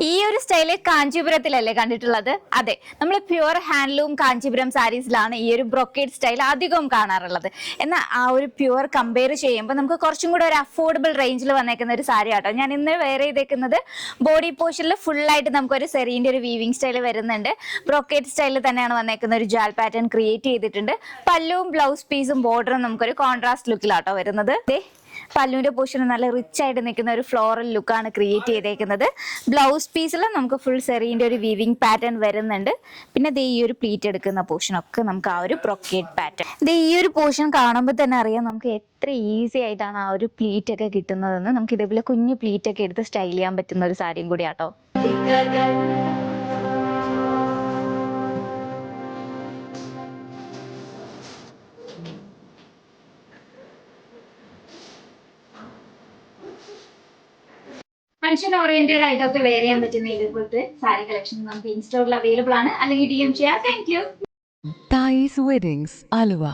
ഈ ഒരു സ്റ്റൈല് കാഞ്ചീപുരത്തിലല്ലേ കണ്ടിട്ടുള്ളത്? അതെ, നമ്മൾ പ്യുവർ ഹാൻഡ്ലൂം കാഞ്ചീപുരം സാരീസിലാണ് ഈ ഒരു ബ്രൊക്കേഡ് സ്റ്റൈൽ അധികവും കാണാറുള്ളത്. എന്നാൽ ആ ഒരു പ്യുവർ കമ്പയർ ചെയ്യുമ്പോൾ നമുക്ക് കുറച്ചും കൂടെ ഒരു അഫോർഡബിൾ റേഞ്ചിൽ വന്നേക്കുന്ന ഒരു സാരി ആട്ടോ. ഞാൻ ഇന്ന് വെയർ ചെയ്തേക്കുന്നത് ബോഡി പോർഷനിൽ ഫുള്ളായിട്ട് നമുക്കൊരു സെറീൻ്റെ ഒരു വീവിംഗ് സ്റ്റൈൽ വരുന്നുണ്ട്. ബ്രൊക്കേഡ് സ്റ്റൈലിൽ തന്നെയാണ് വന്നേക്കുന്ന ഒരു ജാൽ പാറ്റേൺ ക്രിയേറ്റ് ചെയ്തിട്ടുണ്ട്. പല്ലുവും ബ്ലൗസ് പീസും ബോർഡറും നമുക്കൊരു കോൺട്രാസ്റ്റ് ലുക്കിലാട്ടോ വരുന്നത്. പല്ലുവിന്റെ പോർഷൻ നല്ല റിച്ച് ആയിട്ട് നിൽക്കുന്ന ഒരു ഫ്ലോറൽ ലുക്കാണ് ക്രിയേറ്റ് ചെയ്തേക്കുന്നത്. ബ്ലൗസ് പീസിൽ നമുക്ക് ഫുൾ സെറീൻ്റെ ഒരു വീവിംഗ് പാറ്റേൺ വരുന്നുണ്ട്. പിന്നെ ഈ ഒരു പ്ലീറ്റ് എടുക്കുന്ന പോർഷൻ ഒക്കെ നമുക്ക് ആ ഒരു ബ്രൊക്കേഡ് പാറ്റേൺ. ഈ ഒരു പോർഷൻ കാണുമ്പോൾ തന്നെ അറിയാം നമുക്ക് എത്ര ഈസി ആയിട്ടാണ് ആ ഒരു പ്ലീറ്റ് ഒക്കെ കിട്ടുന്നതെന്ന്. നമുക്ക് ഇതേപോലെ കുഞ്ഞു പ്ലീറ്റ് ഒക്കെ എടുത്ത് സ്റ്റൈൽ ചെയ്യാൻ പറ്റുന്ന ഒരു സാരിയും കൂടി ആട്ടോ. ഫംഗ്ഷൻ ഓറിയന്റഡ് ആയിട്ടൊക്കെ വെയർ ചെയ്യാൻ പറ്റുന്ന ഇതുപോലത്തെ സാരി കളക്ഷൻ നമുക്ക് ഇൻസ്റ്റോറിൽ അവൈലബിൾ ആണ്, അല്ലെങ്കിൽ DM ചെയ്യാം. Thank you. Thais Weddings, Aluva.